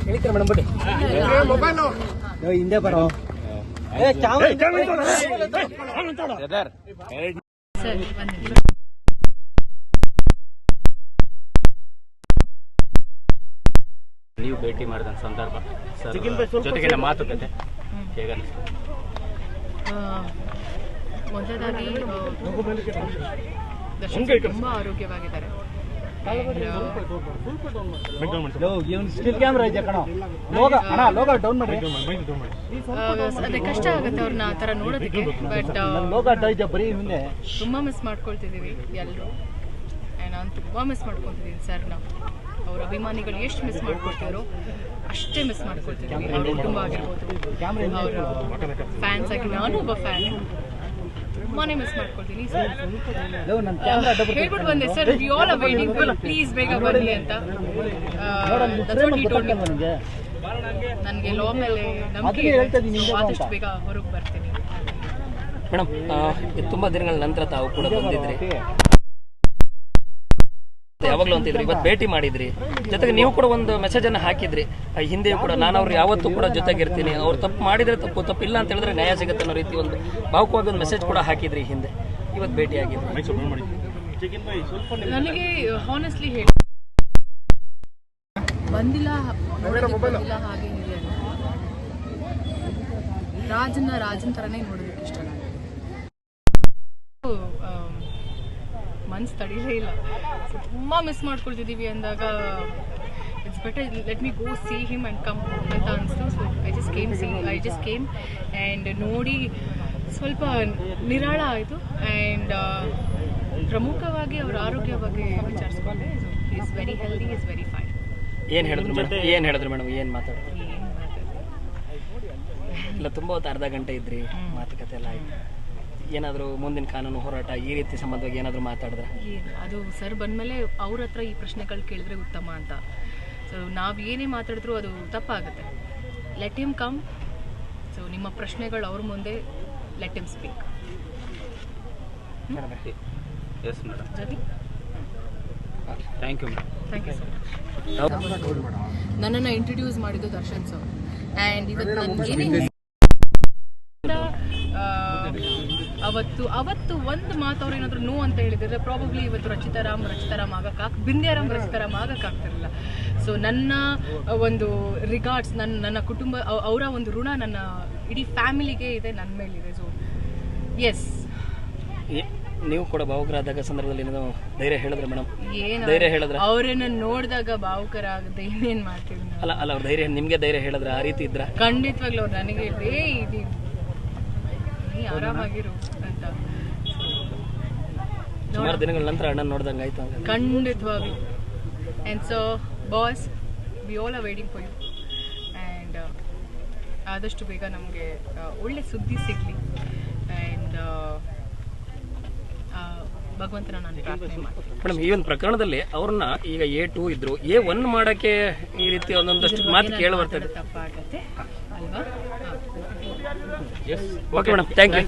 ಹೇಳ್ತೀರಾ ಮೇಡಮ್ ಬಡ್ಡಿ ಹಿಂದೆ ಬರೋ ನೀವು ಭೇಟಿ ಮಾಡಿದ ಸಂದರ್ಭ ಜೊತೆಗಿನ ಮಾತುಕತೆ ಹೇಗೆ ಅನಿಸ್ತು? ಮೊದಲಾಗಿ ತುಂಬಾ ಆರೋಗ್ಯವಾಗಿದ್ದಾರೆ. ಅದೇ ಕಷ್ಟ ಆಗುತ್ತೆ ಅವ್ರನ್ನ ಆ ಥರ ನೋಡೋದಕ್ಕೆ. ಬಟ್ ತುಂಬಾ ಮಿಸ್ ಮಾಡ್ಕೊಳ್ತಿದ್ದೀವಿ ಎಲ್ಲರೂ. ನಾನು ತುಂಬಾ ಮಿಸ್ ಮಾಡ್ಕೊತಿದ್ದೀನಿ ಸರ್ನ. ಅವ್ರ ಅಭಿಮಾನಿಗಳು ಎಷ್ಟು ಮಿಸ್ ಮಾಡ್ಕೊಳ್ತಿದ್ರು ಅಷ್ಟೇ ಮಿಸ್ ಮಾಡ್ಕೊಳ್ತಿದ್ದೀವಿ. ಅವ್ರ ಕುಟುಂಬ ಆಗಿರ್ಬೋದು, ಅವರ ಫ್ಯಾನ್ಸ್ ಆಗಿ ನಾನು ಒಬ್ಬ ಫ್ಯಾನ್. ತುಂಬಾನೇ ಮಿಸ್ ಮಾಡ್ಕೊಳ್ತೀನಿ. ಹೇಳ್ಬಿಟ್ಟು ಬಂದೆ sir, V all are waiting for please ಬೇಗ ಬನ್ನಿ ಅಂತ. ನನಗೆ ಲೋ ಮೇಲೆ ನಂಬಿಕೆ, ಆದಷ್ಟು ಬೇಗ ಹೊರಗೆ ಬರ್ತೀನಿ. ಮೇಡಮ್, ತುಂಬಾ ದಿನಗಳ ನಂತರ ತಾವು ಕೂಡ ಬಂದಿದ್ರಿ, ಯಾವಾಗಲೂ ಅಂತಿದ್ರಿ, ಇವತ್ತು ಭೇಟಿ ಮಾಡಿದ್ರಿ, ಜೊತೆಗೆ ನೀವು ಕೂಡ ಒಂದು ಮೆಸೇಜ್ ಅನ್ನು ಹಾಕಿದ್ರಿ. ಹಿಂದೆಯೂ ಕೂಡ ನಾನು ಅವ್ರು ಯಾವತ್ತೂ ಕೂಡ ಜೊತೆಗಿರ್ತೀನಿ, ಅವ್ರು ತಪ್ಪು ಮಾಡಿದ್ರೆ ತಪ್ಪಿಲ್ಲ ಅಂತ ಹೇಳಿದ್ರೆ ನ್ಯಾಯ ಸಿಗುತ್ತೆ ಅನ್ನೋ ರೀತಿ ಒಂದು ಭಾವುಕವಾಗಿ ಒಂದು ಮೆಸೇಜ್ ಕೂಡ ಹಾಕಿದ್ರಿ ಹಿಂದೆ. ಇವತ್ತು ಭೇಟಿ ಆಗಿದ್ರಿ. ನನಗೆ ಹಾನೆಸ್ಟ್ಲಿ ಹೇಳಿ ಬಂದಿಲ್ಲ ಹಾಗೆ ಇದೆ. ರಾಜನ್ ಥರನೇ ನೋಡೋದಕ್ಕೆ ಇಷ್ಟ. ನನಗೆ ಮನ್ಸು ತಡೀಲೇ ಇಲ್ಲ. ತುಂಬ ಮಿಸ್ ಮಾಡ್ಕೊಳ್ತಿದ್ದೀವಿ ಅಂದಾಗ it's better let me go see him and come ಅಂತ ಅನಿಸ್ತು. So I just came and ನೋಡಿ ಸ್ವಲ್ಪ ನಿರಾಳ ಆಯಿತು. ಆ್ಯಂಡ್ ಪ್ರಮುಖವಾಗಿ ಅವರ ಆರೋಗ್ಯ ಬಗ್ಗೆ ವಿಚಾರಿಸ್ಕೊಂಡೆ. He is very healthy, is very fine. ಏನು ಹೇಳಿದ್ರು ಮೇಡಮ್? ಏನು ಮಾತಾಡಿದ್ರು? ಇಲ್ಲ, ತುಂಬ ಹೊತ್ತು ಅರ್ಧ ಗಂಟೆ ಇದ್ರಿ, ಮಾತುಕತೆ ಎಲ್ಲ ಆಯ್ತು. ಏನಾದರೂ ಮುಂದಿನ ಕಾನೂನು ಹೋರಾಟ ಈ ರೀತಿ ಸಂಬಂಧವಾಗಿ ಏನಾದರೂ ಮಾತಾಡಿದ್ರೆ? ಅದು ಸರ್ ಬಂದಮೇಲೆ ಅವ್ರ ಹತ್ರ ಈ ಪ್ರಶ್ನೆಗಳು ಕೇಳಿದ್ರೆ ಉತ್ತಮ ಅಂತ. ಸೊ ನಾವು ಏನೇ ಮಾತಾಡಿದ್ರು ಅದು ತಪ್ಪಾಗುತ್ತೆ. Let him come. ಸೊ ನಿಮ್ಮ ಪ್ರಶ್ನೆಗಳು ಅವ್ರ ಮುಂದೆ, let him speak. Thank you so much. ನನ್ನನ್ನು ಇಂಟ್ರೊಡ್ಯೂಸ್ ಮಾಡಿದ್ದು ದರ್ಶನ್ ಸರ್. ಆ್ಯಂಡ್ ಇವತ್ತು ನನಗೇನೇ ಅವತ್ತು ಒಂದು ಮಾತು ಅವ್ರು ಏನಾದರೂ ನೋ ಅಂತ ಹೇಳಿದ್ರೆ ಪ್ರಾಬಬ್ಲಿ ಇವತ್ತು ರಚಿತಾರಾಮ್ ಬಿಂದ್ಯಾರಾಮ್ ಆಗಕ್ಕಾಗ್ತಿರಲಿಲ್ಲ. ಸೊ ನನ್ನ ಒಂದು ರಿಗಾರ್ಡ್ಸ್, ನನ್ನ ಕುಟುಂಬ, ಅವರ ಒಂದು ಋಣ ನನ್ನ ಇಡೀ ಫ್ಯಾಮಿಲಿಗೆ ಇದೆ, ನನ್ನ ಮೇಲಿದೆ. ಸೊ ಎಸ್, ನೀವು ಕೂಡ ಭಾವುಕರಾದಾಗ ಸಂದರ್ಭದಲ್ಲಿ ಏನೋ ಧೈರ್ಯ ಹೇಳಿದ್ರೆ ಮೇಡಮ್? ಧೈರ್ಯ ಹೇಳಿದ್ರೆ ಅವರನ್ನ ನೋಡಿದಾಗ ಭಾವುಕರಾಗದೆ ಇನ್ನೇನು ಮಾಡ್ತೀವಿ? ಅಲ್ಲ ಅವ್ರ ಧೈರ್ಯ ನಿಮಗೆ ಧೈರ್ಯ ಹೇಳಿದ್ರೆ ಆ ರೀತಿ ಇದ್ರ? ಖಂಡಿತವಾಗ್ಲೂ ಅವ್ರು ನನಗೆ ಇದು ನೀ ಆರಾಮಾಗಿರು ಅಂತ. ಸುಮಾರು ದಿನಗಳ ನಂತರ ಅಣ್ಣ ನೋಡ್ದಂಗೆ ಆಯ್ತು. ಖಂಡಿತವಾಗ್ಲೂ. And so boss, we all are waiting for you. And ಆದಷ್ಟು ಬೇಗ ನಮಗೆ ಒಳ್ಳೆ ಸುದ್ದಿ ಸಿಗಲಿ. ಆ್ಯಂಡ್ ಭಗವಂತನ ನಾನು ಪ್ರಾರ್ಥನೆ ಮಾಡ್ತೀನಿ. ಮೇಡಮ್, ಈ ಒಂದು ಪ್ರಕರಣದಲ್ಲಿ ಅವ್ರನ್ನ ಈಗ A2 ಇದ್ರು, A1 ಮಾಡಕ್ಕೆ ಈ ರೀತಿ ಒಂದೊಂದಷ್ಟು ಮಾತು ಕೇಳಿ ಬರ್ತದೆ. ತಪ್ಪಾಗತ್ತೆ ಅಲ್ವಾ? Okay madam, thank you.